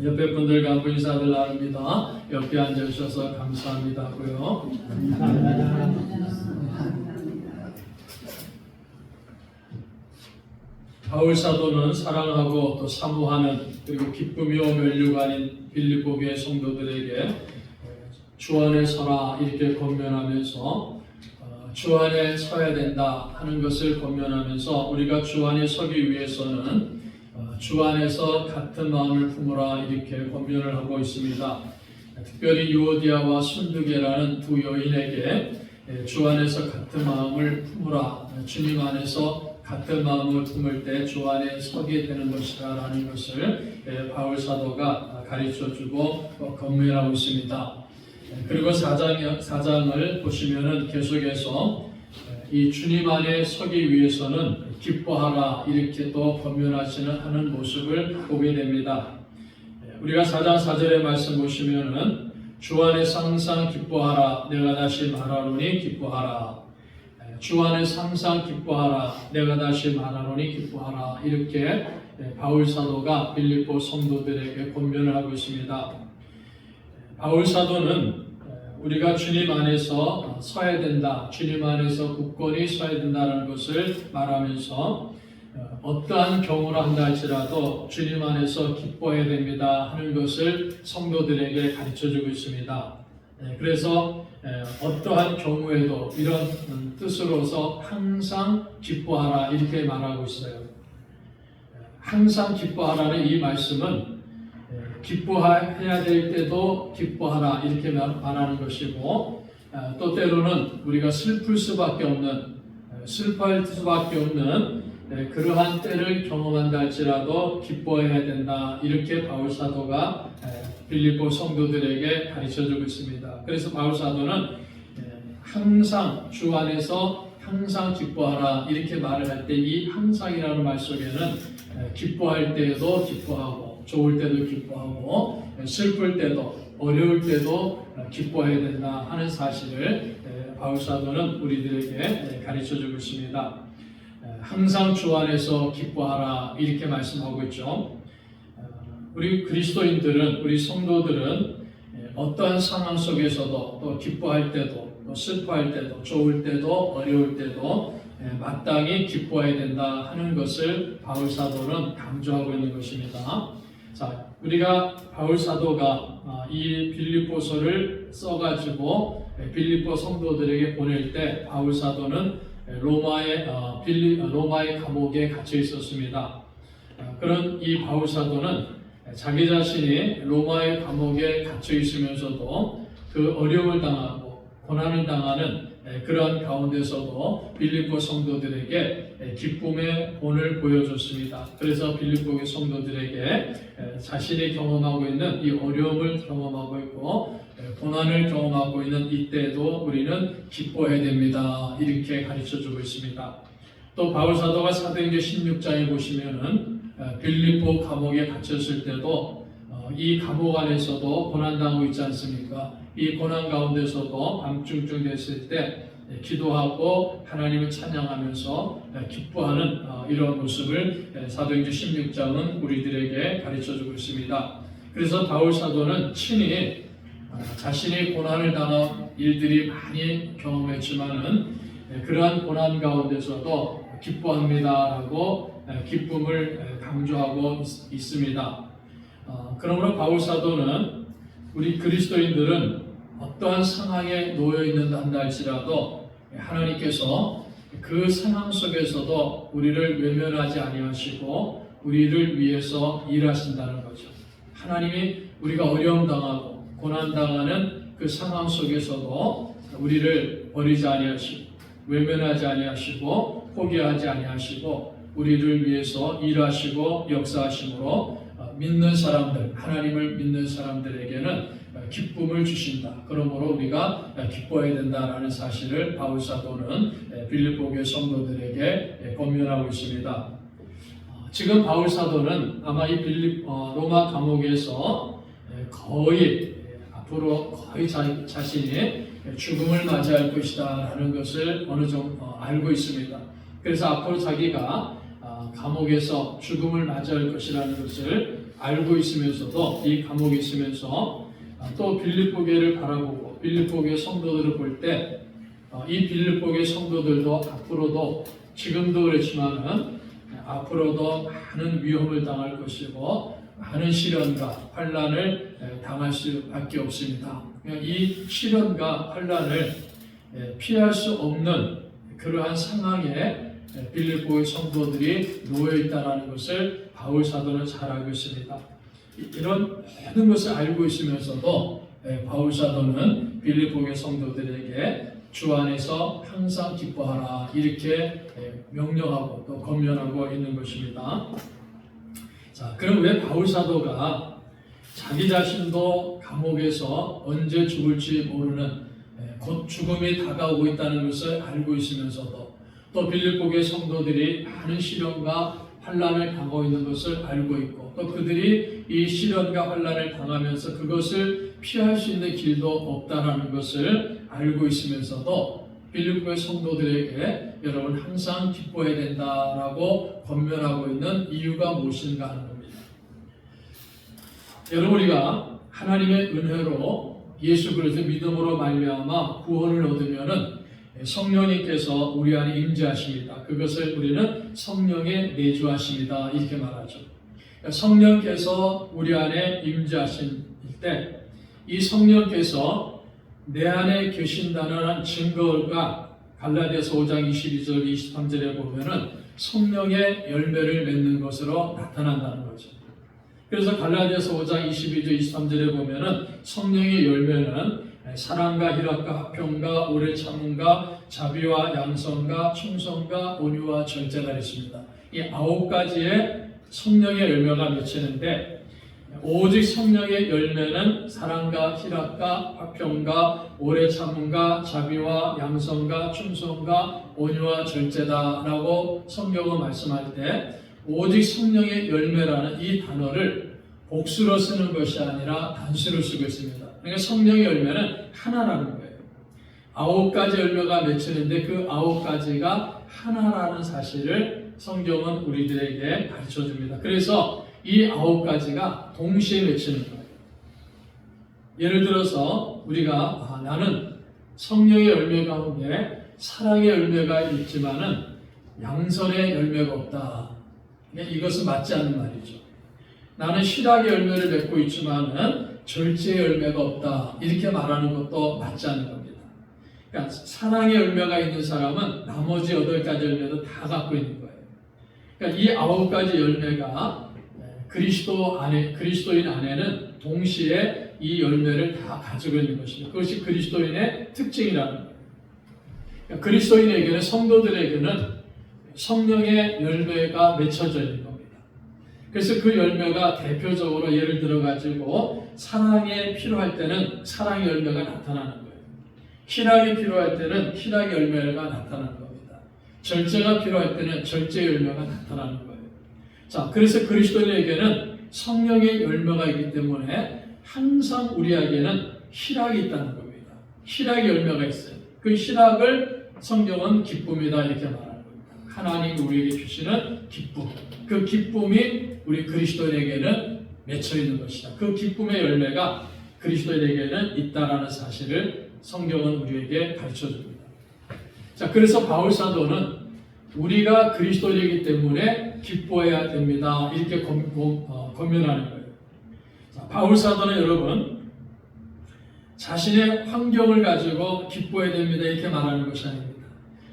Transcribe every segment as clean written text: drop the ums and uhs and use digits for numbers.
옆에 분들과 한번 인사들 나눕니다. 옆에 앉아주셔서 감사합니다고요. 바울 사도는 사랑하고 또 사모하는 그리고 기쁨이요 면류가 아닌 빌립보 교회 성도들에게 주 안에 서라 이렇게 권면하면서 주 안에 서야 된다 하는 것을 권면하면서 우리가 주 안에 서기 위해서는 주 안에서 같은 마음을 품으라 이렇게 권면을 하고 있습니다. 특별히 유오디아와 순두계라는 두 여인에게 주 안에서 같은 마음을 품으라, 주님 안에서 같은 마음을 품을 때 주 안에 서게 되는 것이다 라는 것을 바울 사도가 가르쳐주고 권면하고 있습니다. 그리고 4장을 보시면은 계속해서 이 주님 안에 서기 위해서는 기뻐하라 이렇게 또 권면하시는 모습을 보게 됩니다. 우리가 4장 4절의 말씀 보시면은 주 안에서 항상 기뻐하라 내가 다시 말하노니 기뻐하라, 주 안에서 항상 기뻐하라 내가 다시 말하노니 기뻐하라 이렇게 바울 사도가 빌립보 성도들에게 권면을 하고 있습니다. 바울 사도는 우리가 주님 안에서 서야 된다, 주님 안에서 굳건히 서야 된다는 것을 말하면서 어떠한 경우라 한다 할지라도 주님 안에서 기뻐해야 됩니다 하는 것을 성도들에게 가르쳐주고 있습니다. 그래서 어떠한 경우에도 이런 뜻으로서 항상 기뻐하라 이렇게 말하고 있어요. 항상 기뻐하라는 이 말씀은 기뻐해야 될 때도 기뻐하라 이렇게 말하는 것이고, 또 때로는 우리가 슬플 수밖에 없는, 슬퍼할 수밖에 없는 그러한 때를 경험한다 할지라도 기뻐해야 된다 이렇게 바울 사도가 빌립보 성도들에게 가르쳐주고 있습니다. 그래서 바울 사도는 항상 주 안에서 항상 기뻐하라 이렇게 말을 할 때 이 항상이라는 말 속에는 기뻐할 때에도 기뻐하고 좋을 때도 기뻐하고 슬플 때도 어려울 때도 기뻐해야 된다 하는 사실을 바울 사도는 우리들에게 가르쳐주고 있습니다. 항상 주 안에서 기뻐하라 이렇게 말씀하고 있죠. 우리 그리스도인들은, 우리 성도들은 어떠한 상황 속에서도 또 기뻐할 때도 또 슬퍼할 때도 좋을 때도 어려울 때도 마땅히 기뻐해야 된다 하는 것을 바울 사도는 강조하고 있는 것입니다. 자, 우리가 바울 사도가 이 빌립보서를 써가지고 빌립보 성도들에게 보낼 때 바울 사도는 로마의 감옥에 갇혀 있었습니다. 그런 이 바울 사도는 자기 자신이 로마의 감옥에 갇혀 있으면서도 그 어려움을 당하고 고난을 당하는 그러한 가운데서도 빌립보 성도들에게 기쁨의 본을 보여줬습니다. 그래서 빌립보 성도들에게 자신이 경험하고 있는 이 어려움을 경험하고 있고 고난을 경험하고 있는 이때도 우리는 기뻐해야 됩니다 이렇게 가르쳐주고 있습니다. 또 바울 사도가 사도행전 16장에 보시면은 빌립보 감옥에 갇혔을 때도 이 감옥 안에서도 고난당하고 있지 않습니까? 이 고난 가운데서도 밤중쯤 됐을 때 기도하고 하나님을 찬양하면서 기뻐하는 이런 모습을 사도행전 16장은 우리들에게 가르쳐주고 있습니다. 그래서 바울 사도는 친히 자신이 고난을 당한 일들이 많이 경험했지만은 그러한 고난 가운데서도 기뻐합니다라고 기쁨을 강조하고 있습니다. 그러므로 바울 사도는 우리 그리스도인들은 어떠한 상황에 놓여 있는다 한다 할지라도 하나님께서 그 상황 속에서도 우리를 외면하지 아니하시고 우리를 위해서 일하신다는 거죠. 하나님이 우리가 어려움 당하고 고난 당하는 그 상황 속에서도 우리를 버리지 아니하시고 외면하지 아니하시고 포기하지 아니하시고 우리를 위해서 일하시고 역사하심으로 믿는 사람들, 하나님을 믿는 사람들에게는 기쁨을 주신다. 그러므로 우리가 기뻐해야 된다라는 사실을 바울 사도는 빌립보 교회 성도들에게 권면하고 있습니다. 지금 바울 사도는 아마 이 로마 감옥에서 앞으로 거의 자신이 죽음을 맞이할 것이다 라는 것을 어느 정도 알고 있습니다. 그래서 앞으로 자기가 감옥에서 죽음을 맞이할 것이라는 것을 알고 있으면서도 이 감옥에 있으면서 또 빌립보 교회를 바라보고 빌립보 교회 성도들을 볼 때 이 빌립보 교회 성도들도 앞으로도 지금도 그렇지만은 앞으로도 많은 위험을 당할 것이고 많은 시련과 환난을 당할 수밖에 없습니다. 이 시련과 환난을 피할 수 없는 그러한 상황에 빌립보의 성도들이 놓여 있다는 것을 바울 사도는 잘 알고 있습니다. 이런 모든 것을 알고 있으면서도 바울 사도는 빌립보의 성도들에게 주 안에서 항상 기뻐하라 이렇게 명령하고 또 권면하고 있는 것입니다. 자, 그럼 왜 바울 사도가 자기 자신도 감옥에서 언제 죽을지 모르는 곧 죽음이 다가오고 있다는 것을 알고 있으면서도 또 빌립보 교회 성도들이 많은 시련과 환난을 당하고 있는 것을 알고 있고 또 그들이 이 시련과 환난을 당하면서 그것을 피할 수 있는 길도 없다라는 것을 알고 있으면서도 빌립보 교회 성도들에게 여러분 항상 기뻐해야 된다라고 권면하고 있는 이유가 무엇인가 하는 겁니다. 여러분 우리가 하나님의 은혜로 예수 그리스도의 믿음으로 말미암아 구원을 얻으면은 성령님께서 우리 안에 임재하십니다. 그것을 우리는 성령의 내주하십니다. 이렇게 말하죠. 성령께서 우리 안에 임재하실 때 이 성령께서 내 안에 계신다는 증거가 갈라디아서 5장 22절 23절에 보면은 성령의 열매를 맺는 것으로 나타난다는 거죠. 그래서 갈라디아서 5장 22절 23절에 보면은 성령의 열매는 사랑과 희락과 화평과 오래 참음과 자비와 양선과 충성과 온유와 절제가 있습니다. 이 9가지의 성령의 열매가 맺히는데 오직 성령의 열매는 사랑과 희락과 화평과 오래 참음과 자비와 양선과 충성과 온유와 절제다라고 성경은 말씀할 때 오직 성령의 열매라는 이 단어를 복수로 쓰는 것이 아니라 단수로 쓰고 있습니다. 그러니까 성령의 열매는 하나라는 거예요. 9가지 열매가 맺히는데 그 9가지가 하나라는 사실을 성경은 우리들에게 가르쳐 줍니다. 그래서 이 9가지가 동시에 맺히는 거예요. 예를 들어서 우리가 나는 성령의 열매 가운데 사랑의 열매가 있지만은 양선의 열매가 없다. 이것은 맞지 않는 말이죠. 나는 희락의 열매를 맺고 있지만은 절제의 열매가 없다. 이렇게 말하는 것도 맞지 않는 겁니다. 그러니까 사랑의 열매가 있는 사람은 나머지 8가지 열매도 다 갖고 있는 거예요. 그러니까 이 9가지 열매가 그리스도인 안에는 동시에 이 열매를 다 가지고 있는 것입니다. 그것이 그리스도인의 특징이라는 거예요. 그러니까 그리스도인에게는 성도들에게는 성령의 열매가 맺혀져 있는 겁니다. 그래서 그 열매가 대표적으로 예를 들어 가지고 사랑이 필요할 때는 사랑의 열매가 나타나는 거예요. 희락이 필요할 때는 희락의 열매가 나타나는 겁니다. 절제가 필요할 때는 절제의 열매가 나타나는 거예요. 자, 그래서 그리스도인에게는 성령의 열매가 있기 때문에 항상 우리에게는 희락이 있다는 겁니다. 희락의 열매가 있어요. 그 희락을 성경은 기쁨이다 이렇게 말하는 겁니다. 하나님이 우리에게 주시는 기쁨. 그 기쁨이 우리 그리스도인에게는 맺혀 있는 것이다. 그 기쁨의 열매가 그리스도인에게는 있다라는 사실을 성경은 우리에게 가르쳐 줍니다. 자, 그래서 바울 사도는 우리가 그리스도인이기 때문에 기뻐해야 됩니다. 이렇게 권면하는 거예요. 자, 바울 사도는 여러분 자신의 환경을 가지고 기뻐해야 됩니다. 이렇게 말하는 것이 아닙니다.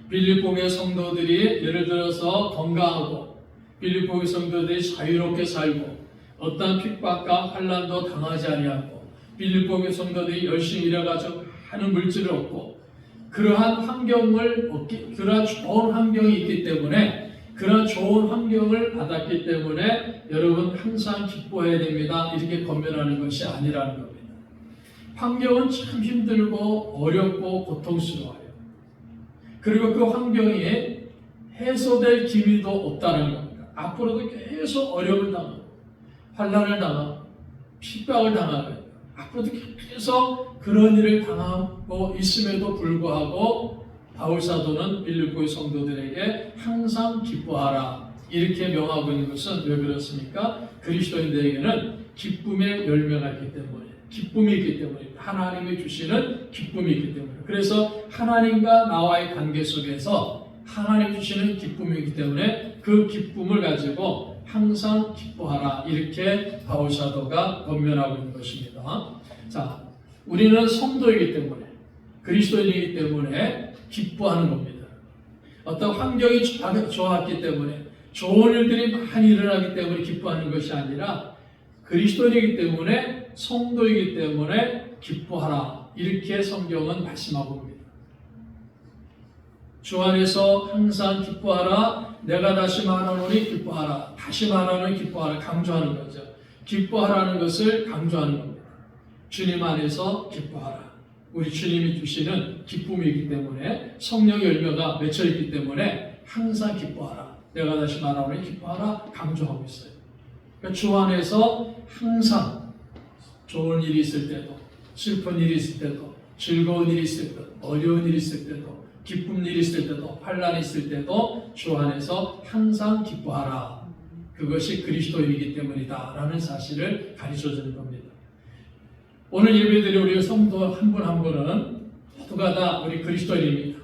빌립보 교회 성도들이 예를 들어서 건강하고 빌립보 교회 성도들이 자유롭게 살고 어떠한 핍박과 환난도 당하지 아니하고 빌립보 교회 성도들이 열심히 일해가지고 많은 물질을 얻고 그러한 그러한 좋은 환경이 있기 때문에 그러한 좋은 환경을 받았기 때문에 여러분 항상 기뻐해야 됩니다. 이렇게 권면하는 것이 아니라는 겁니다. 환경은 참 힘들고 어렵고 고통스러워요. 그리고 그 환경이 해소될 기미도 없다는 겁니다. 앞으로도 계속 어려움을 당하고 환난을 당하고 핍박을 당하고 앞으로도 계속 그런 일을 당하고 있음에도 불구하고 바울 사도는 빌립보의 성도들에게 항상 기뻐하라 이렇게 명하고 있는 것은 왜 그렇습니까? 그리스도인들에게는 기쁨의 열매가 있기 때문에, 기쁨이 있기 때문에, 하나님이 주시는 기쁨이 있기 때문에, 그래서 하나님과 나와의 관계 속에서 하나님 주시는 기쁨이 있기 때문에 그 기쁨을 가지고 항상 기뻐하라, 이렇게 바울 사도가 권면하고 있는 것입니다. 자, 우리는 성도이기 때문에, 그리스도인이기 때문에 기뻐하는 겁니다. 어떤 환경이 좋았기 때문에, 좋은 일들이 많이 일어나기 때문에 기뻐하는 것이 아니라 그리스도인이기 때문에, 성도이기 때문에 기뻐하라, 이렇게 성경은 말씀하고 있습니다. 주 안에서 항상 기뻐하라, 내가 다시 말하노니 기뻐하라, 다시 말하노니 기뻐하라, 강조하는 거죠. 기뻐하라는 것을 강조하는 겁니다. 주님 안에서 기뻐하라. 우리 주님이 주시는 기쁨이기 때문에, 성령의 열매가 맺혀 있기 때문에 항상 기뻐하라, 내가 다시 말하노니 기뻐하라, 강조하고 있어요. 그러니까 주 안에서 항상 좋은 일이 있을 때도, 슬픈 일이 있을 때도, 즐거운 일이 있을 때도, 어려운 일이 있을 때도, 기쁜 일이 있을 때도, 환난이 있을 때도 주 안에서 항상 기뻐하라. 그것이 그리스도인이기 때문이다 라는 사실을 가르쳐주는 겁니다. 오늘 예배드린 우리 성도 한 분 한 분은 모두가 다 우리 그리스도인입니다.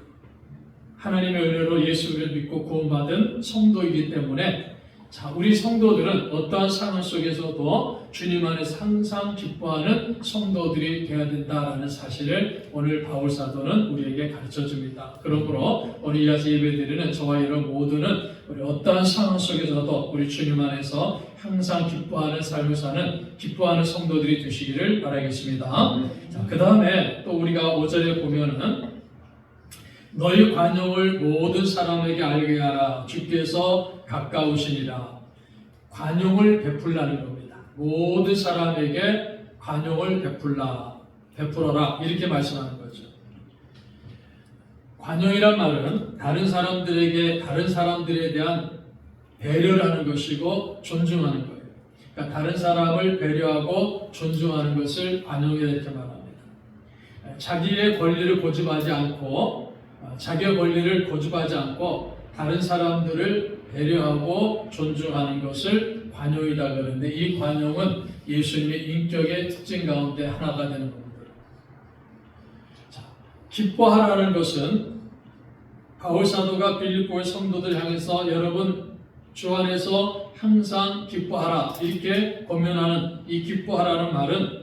하나님의 은혜로 예수를 믿고 구원받은 성도이기 때문에, 자, 우리 성도들은 어떠한 상황 속에서도 주님 안에서 항상 기뻐하는 성도들이 되어야 된다라는 사실을 오늘 바울 사도는 우리에게 가르쳐 줍니다. 그러므로 오늘 이 아침 예배드리는 저와 여러분 모두는 우리 어떠한 상황 속에서도 우리 주님 안에서 항상 기뻐하는 삶을 사는 기뻐하는 성도들이 되시기를 바라겠습니다. 자, 그 다음에 또 우리가 5절에 보면은 너희 관용을 모든 사람에게 알게 하라, 주께서 가까우시니라. 관용을 베풀라는 겁니다. 모든 사람에게 관용을 베풀어라, 이렇게 말씀하는 거죠. 관용이란 말은 다른 사람들에 대한 배려를 하는 것이고 존중하는 거예요. 그러니까 다른 사람을 배려하고 존중하는 것을 관용이라 이렇게 말합니다. 자기의 권리를 고집하지 않고 다른 사람들을 배려하고 존중하는 것을 관용이다 그러는데, 이 관용은 예수님의 인격의 특징 가운데 하나가 되는 겁니다. 자, 기뻐하라는 것은 바울 사도가 빌립보의 성도들 향해서 여러분 주 안에서 항상 기뻐하라, 이렇게 권면하는 이 기뻐하라는 말은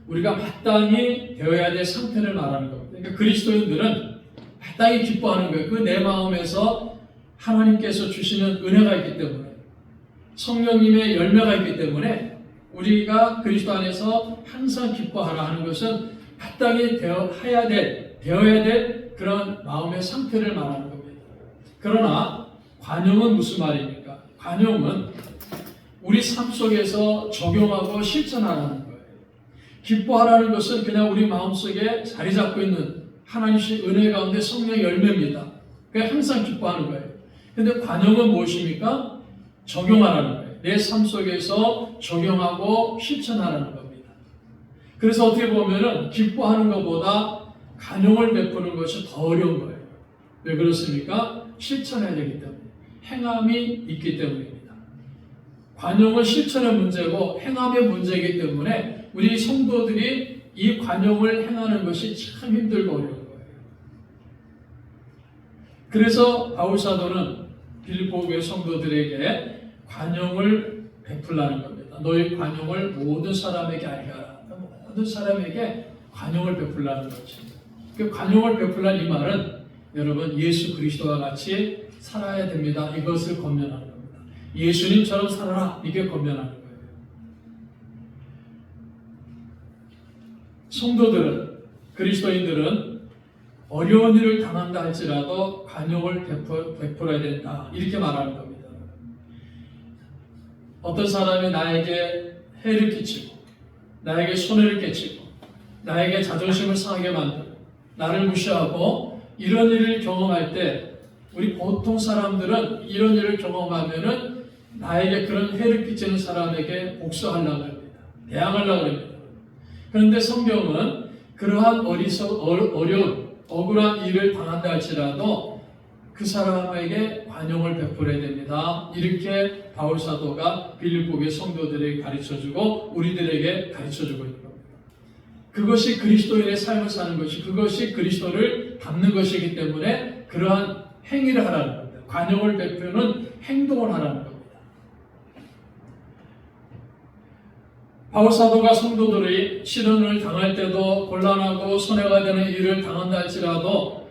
우리가 마땅히 되어야 될 상태를 말하는 겁니다. 그러니까 그리스도인들은 마땅히 기뻐하는 거예요. 그 내 마음에서 하나님께서 주시는 은혜가 있기 때문에, 성령님의 열매가 있기 때문에 우리가 그리스도 안에서 항상 기뻐하라 하는 것은 마땅히 되어야 될 그런 마음의 상태를 말하는 겁니다. 그러나 관용은 무슨 말입니까? 관용은 우리 삶 속에서 적용하고 실천하라는 거예요. 기뻐하라는 것은 그냥 우리 마음속에 자리 잡고 있는 하나님의 은혜 가운데 성령의 열매입니다. 그냥 항상 기뻐하는 거예요. 근데 관용은 무엇입니까? 적용하라는 거예요. 내 삶 속에서 적용하고 실천하라는 겁니다. 그래서 어떻게 보면은 기뻐하는 것보다 관용을 베푸는 것이 더 어려운 거예요. 왜 그렇습니까? 실천해야 되기 때문에, 행함이 있기 때문입니다. 관용은 실천의 문제고 행함의 문제이기 때문에 우리 성도들이 이 관용을 행하는 것이 참 힘들고 어려운 거예요. 그래서 바울 사도는 빌립보 교회 성도들에게 관용을 베풀라는 겁니다. 너희 관용을 모든 사람에게 알게 하라. 모든 사람에게 관용을 베풀라는 거죠. 그 관용을 베풀라는 이 말은 여러분 예수 그리스도와 같이 살아야 됩니다. 이것을 권면하는 겁니다. 예수님처럼 살아라, 이게 권면하는 거예요. 성도들은, 그리스도인들은 어려운 일을 당한다 할지라도 관용을 베풀어야 된다, 이렇게 말하는 겁니다. 어떤 사람이 나에게 해를 끼치고, 나에게 손해를 끼치고, 나에게 자존심을 상하게 만들고, 나를 무시하고, 이런 일을 경험할 때 우리 보통 사람들은 이런 일을 경험하면은 나에게 그런 해를 끼치는 사람에게 복수하려고 합니다. 대항하려고 합니다. 그런데 성경은 그러한 어려운 억울한 일을 당한다 할지라도 그 사람에게 관용을 베풀어야 됩니다. 이렇게 바울 사도가 빌립보의 성도들에게 가르쳐주고 우리들에게 가르쳐주고 있는 겁니다. 그것이 그리스도인의 삶을 사는 것이, 그것이 그리스도를 닮는 것이기 때문에 그러한 행위를 하라는 겁니다. 관용을 베푸는 행동을 하라는 겁니다. 바울 사도가 성도들이 시련을 당할 때도 곤란하고 손해가 되는 일을 당한다 할지라도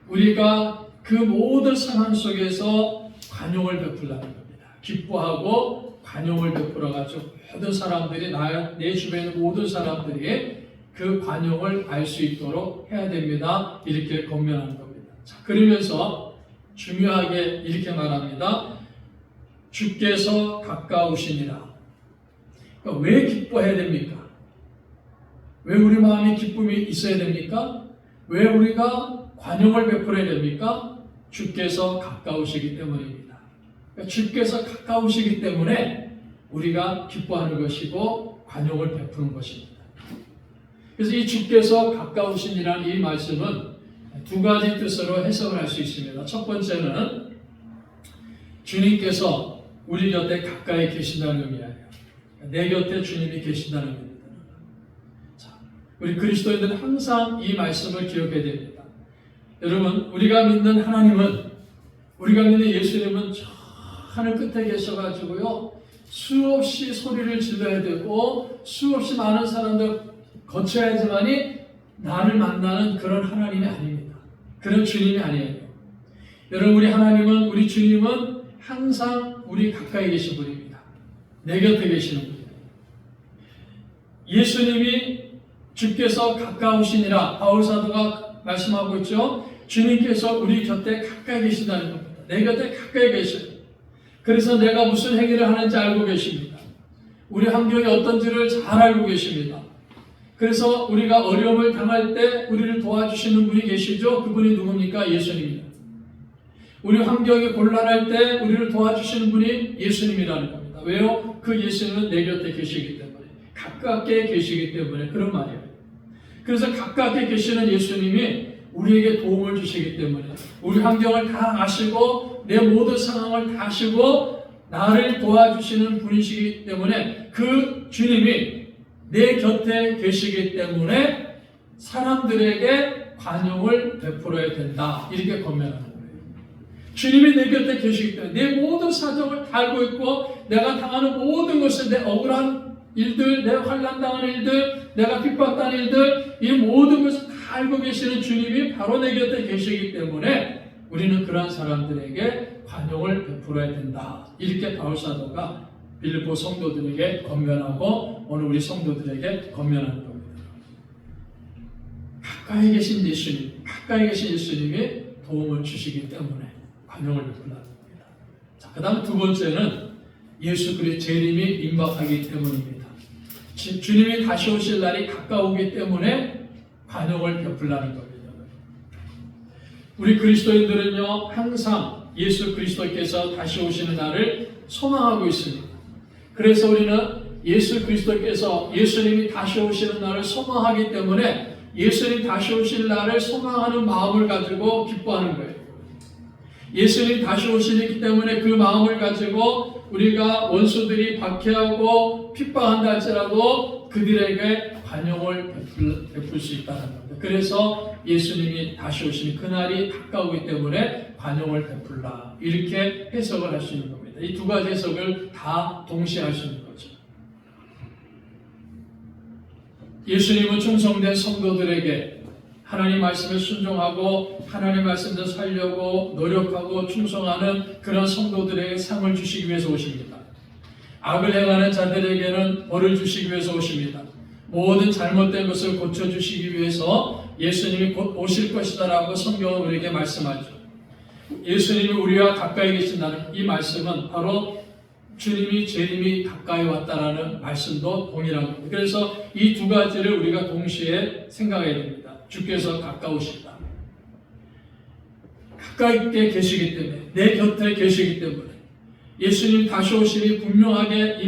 우리가 그 모든 상황 속에서 관용을 베풀라는 겁니다. 기뻐하고 관용을 베풀어가지고 모든 사람들이 내 주변에 있는 모든 사람들이 그 관용을 알 수 있도록 해야 됩니다. 이렇게 권면하는 겁니다. 자, 그러면서 중요하게 이렇게 말합니다. 주께서 가까우시니라. 그러니까 왜 기뻐해야 됩니까? 왜 우리 마음에 기쁨이 있어야 됩니까? 왜 우리가 관용을 베풀어야 됩니까? 주께서 가까우시기 때문입니다. 그러니까 주께서 가까우시기 때문에 우리가 기뻐하는 것이고 관용을 베푸는 것입니다. 그래서 이 주께서 가까우시니라는 이 말씀은 두 가지 뜻으로 해석을 할 수 있습니다. 첫 번째는 주님께서 우리 곁에 가까이 계신다는 의미예요. 내 곁에 주님이 계신다는 의미입니다. 자, 우리 그리스도인들은 항상 이 말씀을 기억해야 됩니다. 여러분, 우리가 믿는 하나님은, 우리가 믿는 예수님은 저 하늘 끝에 계셔가지고요, 수없이 소리를 질러야 되고 수없이 많은 사람들 거쳐야지만이 나를 만나는 그런 하나님이 아닙니다. 그런 주님이 아니에요. 여러분, 우리 하나님은, 우리 주님은 항상 우리 가까이 계신 분입니다. 내 곁에 계시는 분이에요. 예수님이 주께서 가까우시니라 바울 사도가 말씀하고 있죠. 주님께서 우리 곁에 가까이 계신다는 겁니다. 내 곁에 가까이 계셔요. 그래서 내가 무슨 행위를 하는지 알고 계십니다. 우리 환경이 어떤지를 잘 알고 계십니다. 그래서 우리가 어려움을 당할 때 우리를 도와주시는 분이 계시죠. 그분이 누굽니까? 예수님입니다. 우리 환경이 곤란할 때 우리를 도와주시는 분이 예수님이라는 겁니다. 왜요? 그 예수님은 내 곁에 계시기 때문에, 가깝게 계시기 때문에 그런 말이에요. 그래서 가깝게 계시는 예수님이 우리에게 도움을 주시기 때문에, 우리 환경을 다 아시고 내 모든 상황을 다 아시고 나를 도와주시는 분이시기 때문에 그 주님이 내 곁에 계시기 때문에 사람들에게 관용을 베풀어야 된다. 이렇게 권면하는 거예요. 주님이 내 곁에 계시기 때문에 내 모든 사정을 다 알고 있고 내가 당하는 모든 것을, 내 억울한 일들, 내 환난당하는 일들, 내가 핍박당하는 일들, 이 모든 것을 다 알고 계시는 주님이 바로 내 곁에 계시기 때문에 우리는 그러한 사람들에게 관용을 베풀어야 된다. 이렇게 바울 사도가 빌립보 성도들에게 권면하고 오늘 우리 성도들에게 권면하는 겁니다. 가까이 계신 예수님, 가까이 계신 예수님이 도움을 주시기 때문에 관용을 베풀라는 겁니다. 자, 그 다음 두 번째는 예수 그리스도의 재림이 임박하기 때문입니다. 주님이 다시 오실 날이 가까우기 때문에 관용을 베풀라는 겁니다. 우리 그리스도인들은요, 항상 예수 그리스도께서 다시 오시는 날을 소망하고 있습니다. 그래서 우리는 예수 그리스도께서, 예수님이 다시 오시는 날을 소망하기 때문에 예수님 다시 오실 날을 소망하는 마음을 가지고 기뻐하는 거예요. 예수님 다시 오시기 때문에 그 마음을 가지고 우리가 원수들이 박해하고 핍박한다 할지라도 그들에게 관용을 베풀 수 있다는 겁니다. 그래서 예수님이 다시 오시는 그날이 가까우기 때문에 관용을 베풀라, 이렇게 해석을 할 수 있는 겁니다. 이 두 가지 해석을 다 동시에 할 수 있는 거죠. 예수님은 충성된 성도들에게 하나님 말씀에 순종하고 하나님 말씀대로 살려고 노력하고 충성하는 그런 성도들에게 상을 주시기 위해서 오십니다. 악을 행하는 자들에게는 벌을 주시기 위해서 오십니다. 모든 잘못된 것을 고쳐주시기 위해서 예수님이 곧 오실 것이다라고 성경은 우리에게 말씀하죠. 예수님이 우리와 가까이 계신다는 이 말씀은 바로 주님이 재림이 가까이 왔다라는 말씀도 동일한 겁니다. 그래서 이 두 가지를 우리가 동시에 생각해야 됩니다. 주께서 가까우시다. 가까이 계시기 때문에, 내 곁에 계시기 때문에, 예수님 다시 오심이 분명하게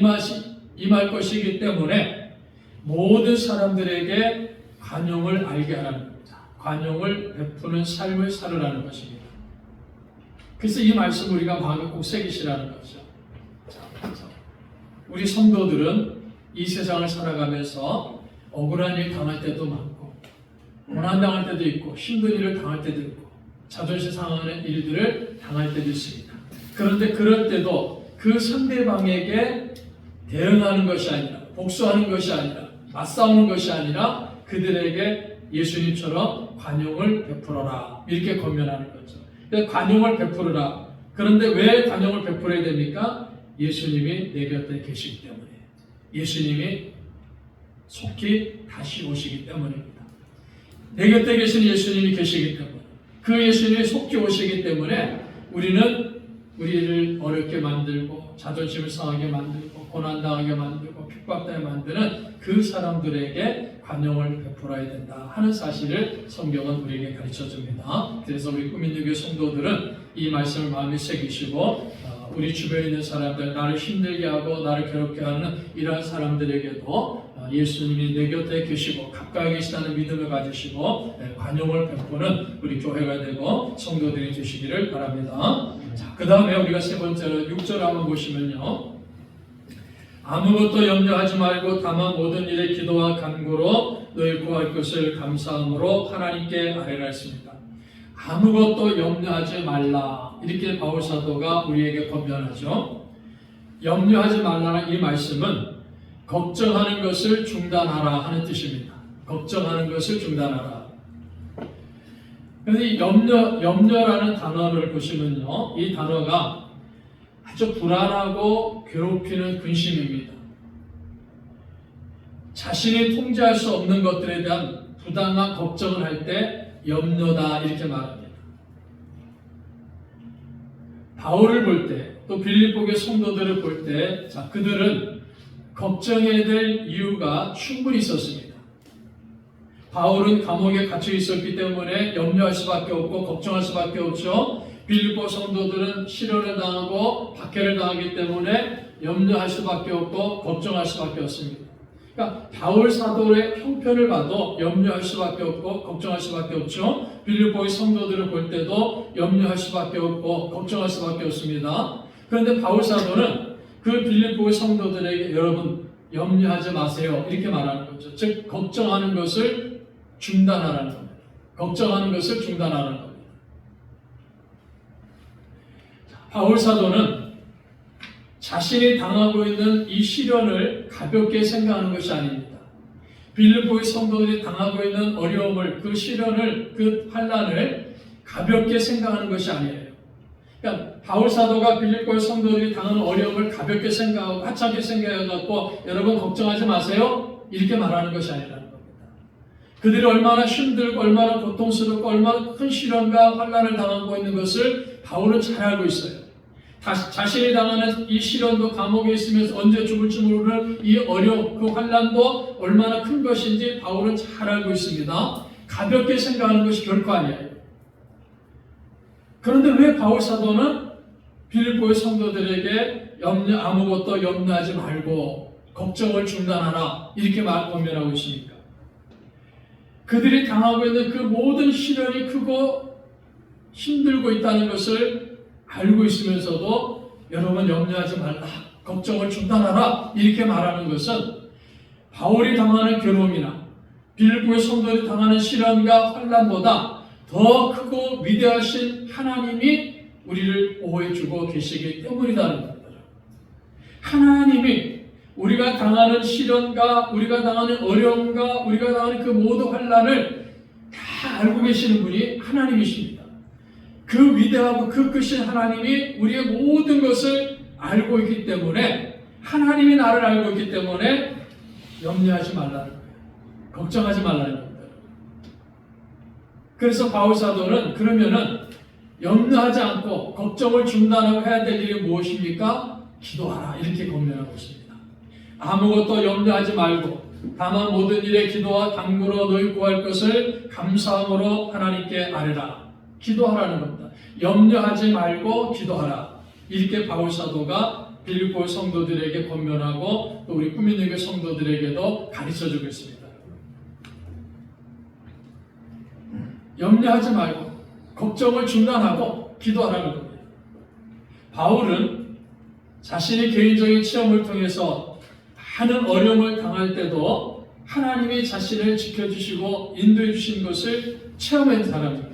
임할 것이기 때문에 모든 사람들에게 관용을 알게 하라는 겁니다. 관용을 베푸는 삶을 살으라는 것입니다. 그래서 이 말씀 우리가 마음에 꼭 새기시라는 거죠. 자, 우리 성도들은 이 세상을 살아가면서 억울한 일 당할 때도 많고, 고난당할 때도 있고, 힘든 일을 당할 때도 있고, 자존심 상하는 일들을 당할 때도 있습니다. 그런데 그럴 때도 그 상대방에게 대응하는 것이 아니라, 복수하는 것이 아니라, 맞싸우는 것이 아니라 그들에게 예수님처럼 관용을 베풀어라, 이렇게 권면하는 거죠. 그래서 관용을 베풀어라. 그런데 왜 관용을 베풀어야 됩니까? 예수님이 내 곁에 계시기 때문에, 예수님이 속히 다시 오시기 때문입니다. 내 곁에 계신 예수님이 계시기 때문에, 그 예수님이 속히 오시기 때문에 우리는 우리를 어렵게 만들고 자존심을 상하게 만들고 고난당하게 만들고 핍박당하게 만드는 그 사람들에게 관용을 베풀어야 된다 하는 사실을 성경은 우리에게 가르쳐줍니다. 그래서 우리 꿈있는 교회 성도들은 이 말씀을 마음에 새기시고 우리 주변에 있는 사람들, 나를 힘들게 하고 나를 괴롭게 하는 이러한 사람들에게도 예수님이 내 곁에 계시고 가까이 계시다는 믿음을 가지시고 관용을 베푸는 우리 교회가 되고 성도들이 되시기를 바랍니다. 자, 그 다음에 우리가 세 번째로 6절 한번 보시면요, 아무것도 염려하지 말고 다만 모든 일에 기도와 간구로 너희 구할 것을 감사함으로 하나님께 아뢰라 했습니다. 아무것도 염려하지 말라, 이렇게 바울 사도가 우리에게 권면하죠. 염려하지 말라는 이 말씀은 걱정하는 것을 중단하라 하는 뜻입니다. 걱정하는 것을 중단하라. 그래서 이 염려라는 단어를 보시면요, 이 단어가 아주 불안하고 괴롭히는 근심입니다. 자신이 통제할 수 없는 것들에 대한 부당한 걱정을 할 때 염려다, 이렇게 말합니다. 바울을 볼 때, 또 빌립보 교회 성도들을 볼 때, 자, 그들은 걱정해야 될 이유가 충분히 있었습니다. 바울은 감옥에 갇혀 있었기 때문에 염려할 수밖에 없고 걱정할 수밖에 없죠. 빌립보 성도들은 시련을 당하고 박해를 당하기 때문에 염려할 수밖에 없고 걱정할 수밖에 없습니다. 그러니까 바울 사도의 형편을 봐도 염려할 수밖에 없고 걱정할 수밖에 없죠. 빌립보의 성도들을 볼 때도 염려할 수밖에 없고 걱정할 수밖에 없습니다. 그런데 바울 사도는 그 빌립보의 성도들에게 여러분 염려하지 마세요, 이렇게 말하는 거죠. 즉 걱정하는 것을 중단하라는 겁니다. 걱정하는 것을 중단하라는 겁니다. 바울 사도는 자신이 당하고 있는 이 시련을 가볍게 생각하는 것이 아닙니다. 빌립보의 성도들이 당하고 있는 어려움을, 그 시련을, 그 환난을 가볍게 생각하는 것이 아니에요. 그러니까 바울 사도가 빌립보의 성도들이 당하는 어려움을 가볍게 생각하고 하찮게 생각해갖고 여러분 걱정하지 마세요, 이렇게 말하는 것이 아니라는 겁니다. 그들이 얼마나 힘들고 얼마나 고통스럽고 얼마나 큰 시련과 환난을 당하고 있는 것을 바울은 잘 알고 있어요. 자신이 당하는 이 시련도, 감옥에 있으면서 언제 죽을지 모르는 이 어려움, 그 환난도 얼마나 큰 것인지 바울은 잘 알고 있습니다. 가볍게 생각하는 것이 결코 아니에요. 그런데 왜 바울 사도는 빌립보의 성도들에게 아무것도 염려하지 말고 걱정을 중단하라, 이렇게 권면하고 있습니까? 그들이 당하고 있는 그 모든 시련이 크고 힘들고 있다는 것을 알고 있으면서도 여러분 염려하지 말라, 걱정을 중단하라, 이렇게 말하는 것은 바울이 당하는 괴로움이나 빌립보의 성도들이 당하는 시련과 환난보다 더 크고 위대하신 하나님이 우리를 보호해주고 계시기 때문이라는 겁니다. 하나님이 우리가 당하는 시련과 우리가 당하는 어려움과 우리가 당하는 그 모든 환난을 다 알고 계시는 분이 하나님이십니다. 그 위대하고 그 크신 하나님이 우리의 모든 것을 알고 있기 때문에, 하나님이 나를 알고 있기 때문에 염려하지 말라는 거예요. 걱정하지 말라는 겁니다. 그래서 바울 사도는 그러면은 염려하지 않고 걱정을 중단하고 해야 될 일이 무엇입니까? 기도하라, 이렇게 권면하고 있습니다. 아무것도 염려하지 말고 다만 모든 일에 기도와 간구로 너희 구할 것을 감사함으로 하나님께 아뢰라. 기도하라는 겁니다. 염려하지 말고 기도하라, 이렇게 바울 사도가 빌립보 성도들에게 권면하고 또 우리 꿈있는 교회 성도들에게도 가르쳐주고 있습니다. 염려하지 말고 걱정을 중단하고 기도하라는 겁니다. 바울은 자신의 개인적인 체험을 통해서 많은 어려움을 당할 때도 하나님이 자신을 지켜주시고 인도해 주신 것을 체험한 사람입니다.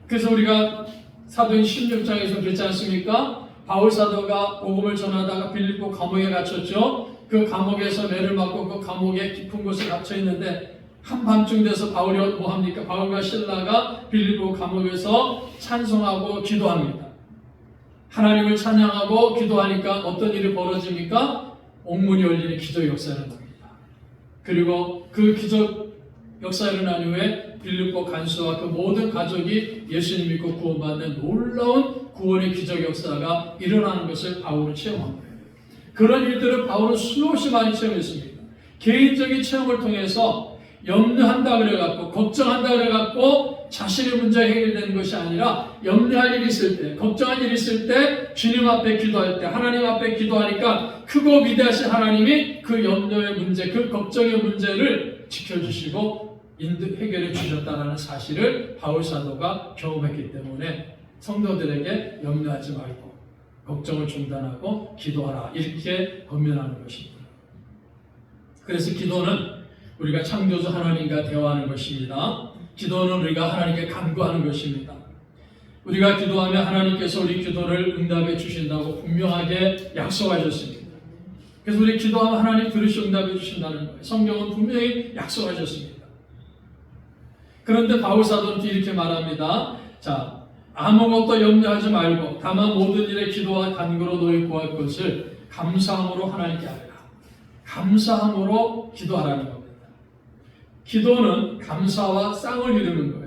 그래서 우리가 사도행 16장에서 그랬지 않습니까? 바울 사도가 복음을 전하다가 빌립보 감옥에 갇혔죠. 그 감옥에서 매를 맞고 그 감옥에 깊은 곳에 갇혀 있는데 한밤중 돼서 바울이 뭐 합니까? 바울과 실라가 빌립보 감옥에서 찬송하고 기도합니다. 하나님을 찬양하고 기도하니까 어떤 일이 벌어집니까? 옥문이 열리는 기적 역사가 일어납니다. 그리고 그 기적 역사가 일어난 이후에 빌립보 간수와 그 모든 가족이 예수님 믿고 구원받는 놀라운 구원의 기적 역사가 일어나는 것을 바울은 체험한 거예요. 그런 일들을 바울은 수없이 많이 체험했습니다. 개인적인 체험을 통해서 염려한다 그래갖고 걱정한다 그래갖고 자신의 문제가 해결되는 것이 아니라 염려할 일이 있을 때, 걱정할 일이 있을 때 주님 앞에 기도할 때, 하나님 앞에 기도하니까 크고 위대하신 하나님이 그 염려의 문제, 그 걱정의 문제를 지켜주시고 해결해 주셨다는 사실을 바울 사도가 경험했기 때문에 성도들에게 염려하지 말고 걱정을 중단하고 기도하라 이렇게 권면하는 것입니다. 그래서 기도는 우리가 창조주 하나님과 대화하는 것입니다. 기도는 우리가 하나님께 간구하는 것입니다. 우리가 기도하면 하나님께서 우리 기도를 응답해 주신다고 분명하게 약속하셨습니다. 그래서 우리 기도하면 하나님 들으시고 응답해 주신다는 거예요. 성경은 분명히 약속하셨습니다. 그런데 바울 사도는 이렇게 말합니다. 자, 아무것도 염려하지 말고 다만 모든 일에 기도와 간구로 너희 구할 것을 감사함으로 하나님께 하라. 감사함으로 기도하라는 겁니다. 기도는 감사와 쌍을 이루는 거예요.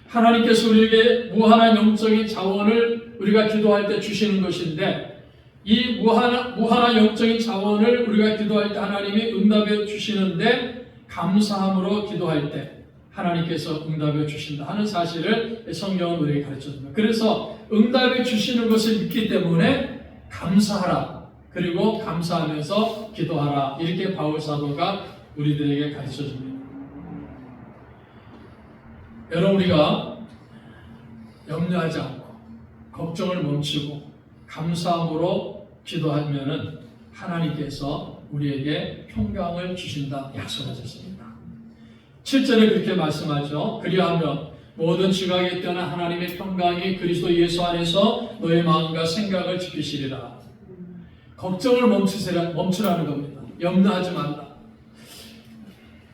하나님께서 우리에게 무한한 영적인 자원을 우리가 기도할 때 주시는 것인데 이 무한한 영적인 자원을 우리가 기도할 때 하나님이 응답해 주시는데 감사함으로 기도할 때 하나님께서 응답해 주신다 하는 사실을 성경은 우리에게 가르쳐줍니다. 그래서 응답해 주시는 것을 믿기 때문에 감사하라. 그리고 감사하면서 기도하라. 이렇게 바울 사도가 우리들에게 가르쳐줍니다. 여러분 우리가 염려하지 않고 걱정을 멈추고 감사함으로 기도하면은 하나님께서 우리에게 평강을 주신다 약속하셨습니다. 7절에 그렇게 말씀하죠. 그리하면 모든 지각에 뛰어난 하나님의 평강이 그리스도 예수 안에서 너의 마음과 생각을 지키시리라. 걱정을 멈추라는 겁니다. 염려하지 말라.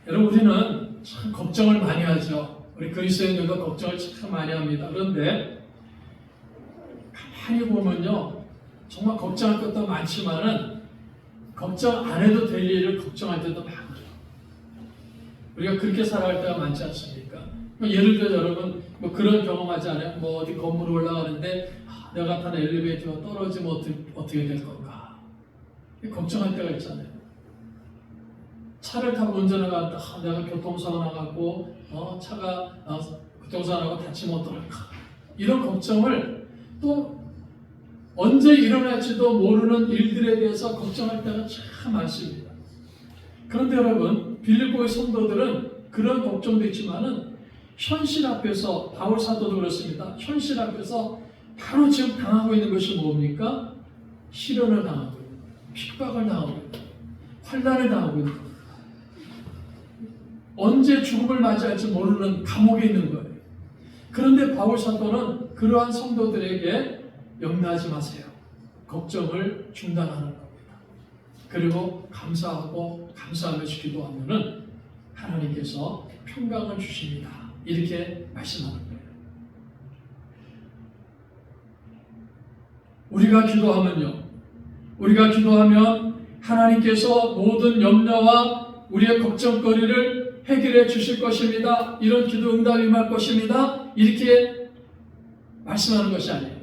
여러분 우리는 참 걱정을 많이 하죠. 우리 그리스도인들도 걱정을 참 많이 합니다. 그런데 가만히 보면요, 정말 걱정할 것도 많지만은 걱정 안 해도 될 일을 걱정할 때도 많아요. 우리가 그렇게 살아갈 때가 많지 않습니까? 예를 들어 여러분 뭐 그런 경험하지 않아요? 뭐 어디 건물에 올라가는데 내가 타는 엘리베이터가 떨어지면 어떻게 될 건가? 걱정할 때가 있잖아요. 차를 타고 운전을 가다 내가 교통사고 나가고 차가 교통사고 나고 다치면 어떨까? 이런 걱정을 또 언제 일어날지도 모르는 일들에 대해서 걱정할 때가 참 많습니다. 그런데 여러분 빌립보의 성도들은 그런 걱정도 있지만은 현실 앞에서 바울 사도도 그렇습니다. 현실 앞에서 바로 지금 당하고 있는 것이 뭡니까? 시련을 당하고 있는 거예요. 핍박을 당하고 있는 거예요. 환난을 당하고 있는 거예요. 언제 죽음을 맞이할지 모르는 감옥에 있는 거예요. 그런데 바울 사도는 그러한 성도들에게 염려하지 마세요. 걱정을 중단하는 겁니다. 그리고 감사하고 감사하면서 기도하면은 하나님께서 평강을 주십니다. 이렇게 말씀하는 거예요. 우리가 기도하면 하나님께서 모든 염려와 우리의 걱정거리를 해결해 주실 것입니다. 이런 기도 응답이 임할 것입니다. 이렇게 말씀하는 것이 아니에요.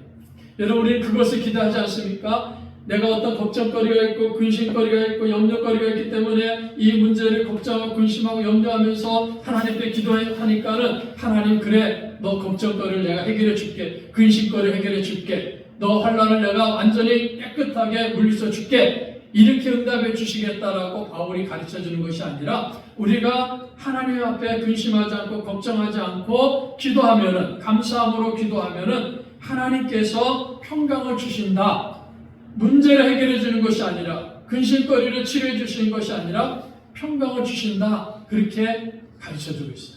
여러분 우리는 그것을 기도하지 않습니까? 내가 어떤 걱정거리가 있고 근심거리가 있고 염려거리가 있기 때문에 이 문제를 걱정하고 근심하고 염려하면서 하나님께 기도하니까는 하나님 그래 너 걱정거리를 내가 해결해 줄게. 근심거리를 해결해 줄게. 너 환난을 내가 완전히 깨끗하게 물리쳐 줄게. 이렇게 응답해 주시겠다라고 바울이 가르쳐 주는 것이 아니라 우리가 하나님 앞에 근심하지 않고 걱정하지 않고 기도하면은 감사함으로 기도하면은 하나님께서 평강을 주신다. 문제를 해결해 주는 것이 아니라, 근심거리를 치료해 주시는 것이 아니라 평강을 주신다. 그렇게 가르쳐주고 있어요.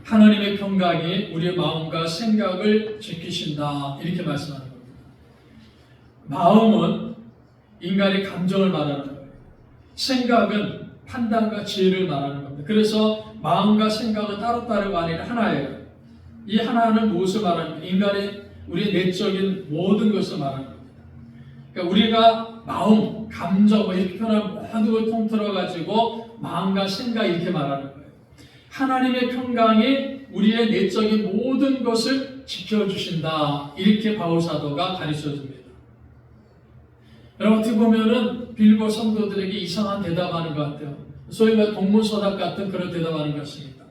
하나님의 평강이 우리의 마음과 생각을 지키신다. 이렇게 말씀하는 겁니다. 마음은 인간의 감정을 말하는 거예요. 생각은 판단과 지혜를 말하는 겁니다. 그래서 마음과 생각은 따로따로가 아니라 하나예요. 이 하나는 무엇을 말하는 거예요? 인간의 우리 내적인 모든 것을 말하는 겁니다. 그러니까 우리가 마음, 감정 이렇게 표현하면 모든 걸 통틀어 가지고 마음과 생각 이렇게 말하는 거예요. 하나님의 평강이 우리의 내적인 모든 것을 지켜주신다. 이렇게 바울 사도가 가르쳐줍니다. 여러분 어떻게 보면은 빌보 성도들에게 이상한 대답하는 것 같아요. 소위 말 동문서답 같은 그런 대답하는 것 같습니다.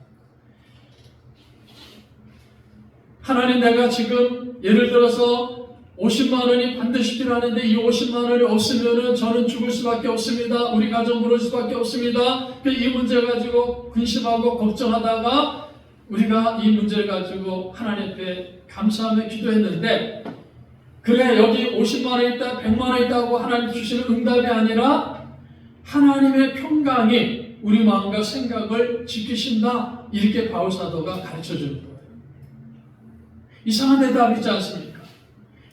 하나님, 내가 지금 예를 들어서 50만 원이 반드시 필요하는데 이 50만 원이 없으면은 저는 죽을 수밖에 없습니다. 우리 가정 무너질 수밖에 없습니다. 이 문제 가지고 근심하고 걱정하다가 우리가 이 문제를 가지고 하나님 앞에 감사하며 기도했는데, 그래 여기 50만 원 있다 100만 원 있다고 하나님 주시는 응답이 아니라 하나님의 평강이 우리 마음과 생각을 지키신다. 이렇게 바울 사도가 가르쳐주는 거예요. 이상한 대답이지 않습니까?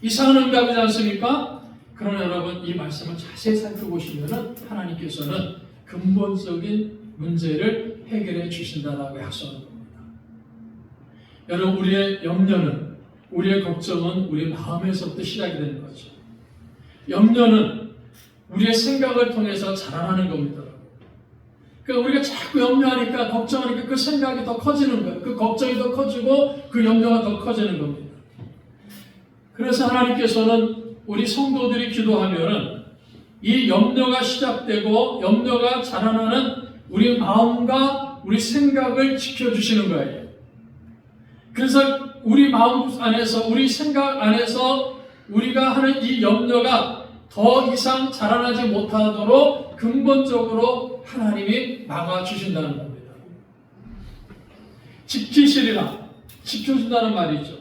이상한 응답이지 않습니까? 그러나 여러분 이 말씀을 자세히 살펴보시면 하나님께서는 근본적인 문제를 해결해 주신다라고 약속하는 겁니다. 여러분 우리의 염려는, 우리의 걱정은 우리 마음에서부터 시작이 되는 거죠. 염려는 우리의 생각을 통해서 자라나는 겁니다. 그러니까 우리가 자꾸 염려하니까, 걱정하니까 그 생각이 더 커지는 거예요. 그 걱정이 더 커지고 그 염려가 더 커지는 겁니다. 그래서 하나님께서는 우리 성도들이 기도하면은 이 염려가 시작되고 염려가 자라나는 우리 마음과 우리 생각을 지켜주시는 거예요. 그래서 우리 마음 안에서, 우리 생각 안에서 우리가 하는 이 염려가 더 이상 자라나지 못하도록 근본적으로 하나님이 막아주신다는 겁니다. 지키시리라, 지켜준다는 말이죠.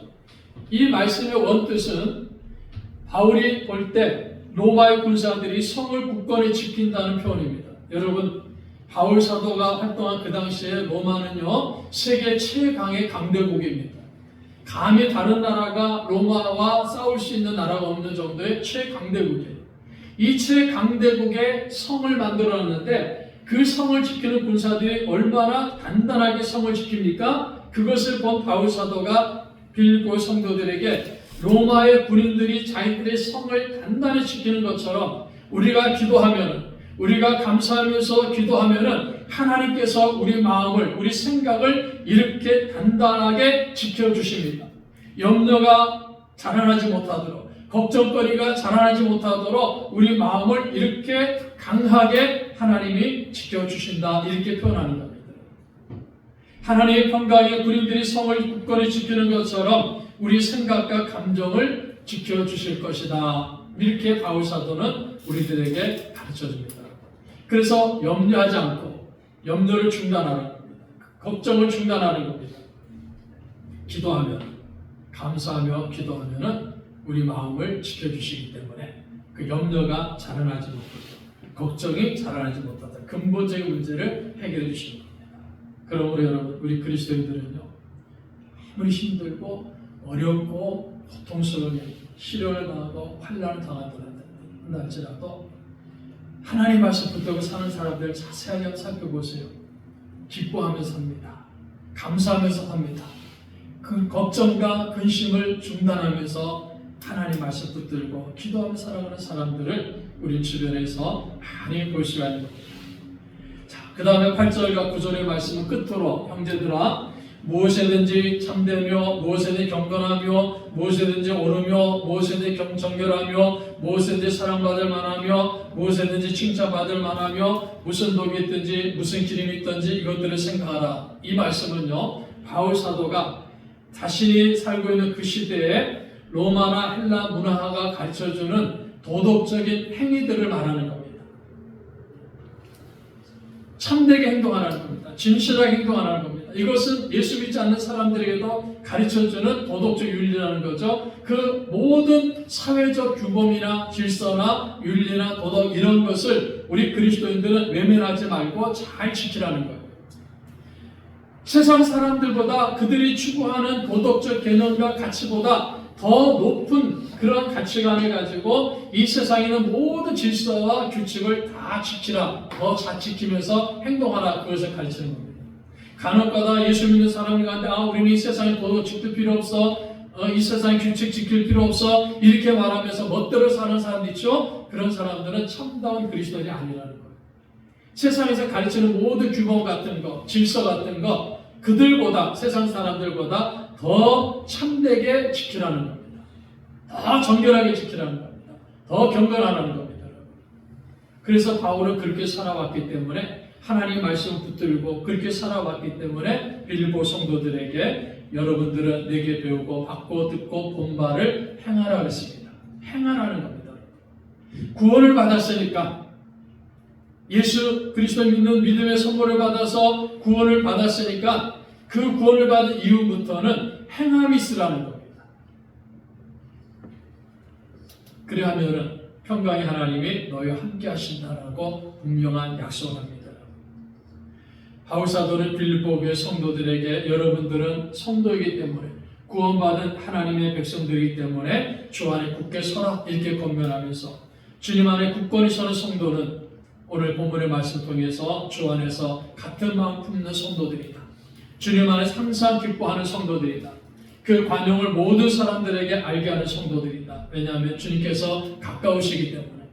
이 말씀의 원뜻은 바울이 볼 때 로마의 군사들이 성을 굳건히 지킨다는 표현입니다. 여러분 바울 사도가 활동한 그 당시에 로마는요 세계 최강의 강대국입니다. 감히 다른 나라가 로마와 싸울 수 있는 나라가 없는 정도의 최강대국이에요. 이 최강대국의 성을 만들어놨는데 그 성을 지키는 군사들이 얼마나 단단하게 성을 지킵니까? 그것을 본 바울 사도가 빌보 성도들에게 로마의 군인들이 자기들의 성을 단단히 지키는 것처럼 우리가 기도하면, 우리가 감사하면서 기도하면 하나님께서 우리 마음을, 우리 생각을 이렇게 단단하게 지켜주십니다. 염려가 자라나지 못하도록, 걱정거리가 자라나지 못하도록 우리 마음을 이렇게 강하게 하나님이 지켜주신다. 이렇게 표현하는 겁니다. 하나님의 평강에 군인들이 성을 굳건히 지키는 것처럼 우리 생각과 감정을 지켜주실 것이다. 이렇게 바울 사도는 우리들에게 가르쳐줍니다. 그래서 염려하지 않고 염려를 중단하는 겁니다. 걱정을 중단하는 겁니다. 기도하면, 감사하며 기도하면 우리 마음을 지켜주시기 때문에 그 염려가 자라나지 못하고 걱정이 자라나지 못하다. 근본적인 문제를 해결해 주시는 겁니다. 그러므로 여러분, 우리 그리스도인들은요, 아무리 힘들고 어렵고 고통스러운 시련을 당하고 환난을 당한다할지라도 하나님 말씀 붙들고 사는 사람들 자세하게 살펴보세요. 기뻐하면서 삽니다. 감사하면서 삽니다. 그 걱정과 근심을 중단하면서 하나님 말씀 붙들고 기도하며 살아가는 사람들을 우리 주변에서 많이 볼 수가 있는 겁니다. 자, 그 다음에 8절과 9절의 말씀은 끝으로 형제들아 무엇이든지 참되며 무엇이든지 경건하며 무엇이든지 옳으며 무엇이든지 정결하며 무엇이든지 사랑받을 만하며 무엇이든지 칭찬받을 만하며 무슨 독이 있든지 무슨 기름이 있든지 이것들을 생각하라. 이 말씀은요 바울 사도가 자신이 살고 있는 그 시대에 로마나 헬라 문화가 가르쳐주는 도덕적인 행위들을 말하는 겁니다. 참되게 행동하라는 겁니다. 진실하게 행동하라는 겁니다. 이것은 예수 믿지 않는 사람들에게도 가르쳐주는 도덕적 윤리라는 거죠. 그 모든 사회적 규범이나 질서나 윤리나 도덕 이런 것을 우리 그리스도인들은 외면하지 말고 잘 지키라는 거예요. 세상 사람들보다 그들이 추구하는 도덕적 개념과 가치보다 더 높은 그런 가치관을 가지고 이 세상에 있는 모든 질서와 규칙을 다 지키라, 더 잘 지키면서 행동하라, 그것을 가르치는 겁니다. 간혹가다 예수 믿는 사람들 가운데 우리는 이 세상에 도덕직도 필요 없어, 이 세상에 규칙 지킬 필요 없어 이렇게 말하면서 멋대로 사는 사람들 있죠? 그런 사람들은 참다운 그리스도인이 아니라는 거예요. 세상에서 가르치는 모든 규범 같은 거, 질서 같은 거 그들보다, 세상 사람들보다 더 참되게 지키라는 겁니다. 더 정결하게 지키라는 겁니다. 더 경건하라는 겁니다. 그래서 바울은 그렇게 살아왔기 때문에 하나님의 말씀을 붙들고 그렇게 살아왔기 때문에 빌립보 성도들에게 여러분들은 내게 배우고 받고 듣고 본 바를 행하라 그랬습니다. 행하라는 겁니다. 구원을 받았으니까, 예수 그리스도 믿는 믿음의 선물을 받아서 구원을 받았으니까 그 구원을 받은 이후부터는 행함이 있으라는 겁니다. 그리하면은 평강의 하나님이 너희와 함께 하신다라고 분명한 약속을 합니다. 바울 사도는 빌립보 교회 성도들에게 여러분들은 성도이기 때문에 구원받은 하나님의 백성들이기 때문에 주 안에 굳게 서라 이렇게 권면하면서 주님 안에 굳건히 서는 성도는 오늘 본문의 말씀을 통해서 주 안에서 같은 마음 품는 성도들이다. 주님 안에서 항상 기뻐하는 성도들이다. 그 관용을 모든 사람들에게 알게 하는 성도들이다. 왜냐하면 주님께서 가까우시기 때문에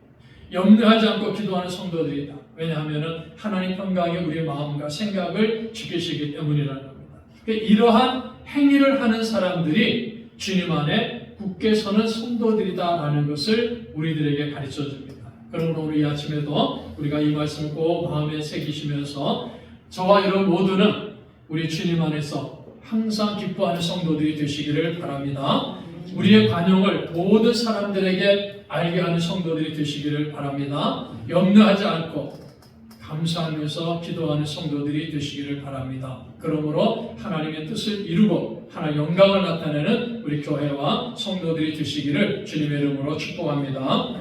염려하지 않고 기도하는 성도들이다. 왜냐하면 하나님 평강이 우리의 마음과 생각을 지키시기 때문이라는 겁니다. 그러니까 이러한 행위를 하는 사람들이 주님 안에 굳게 서는 성도들이다라는 것을 우리들에게 가르쳐 줍니다. 그러므로 오늘 이 아침에도 우리가 이 말씀을 꼭 마음에 새기시면서 저와 여러분 모두는 우리 주님 안에서 항상 기뻐하는 성도들이 되시기를 바랍니다. 우리의 관용을 모든 사람들에게 알게 하는 성도들이 되시기를 바랍니다. 염려하지 않고 감사하면서 기도하는 성도들이 되시기를 바랍니다. 그러므로 하나님의 뜻을 이루고 하나님의 영광을 나타내는 우리 교회와 성도들이 되시기를 주님의 이름으로 축복합니다.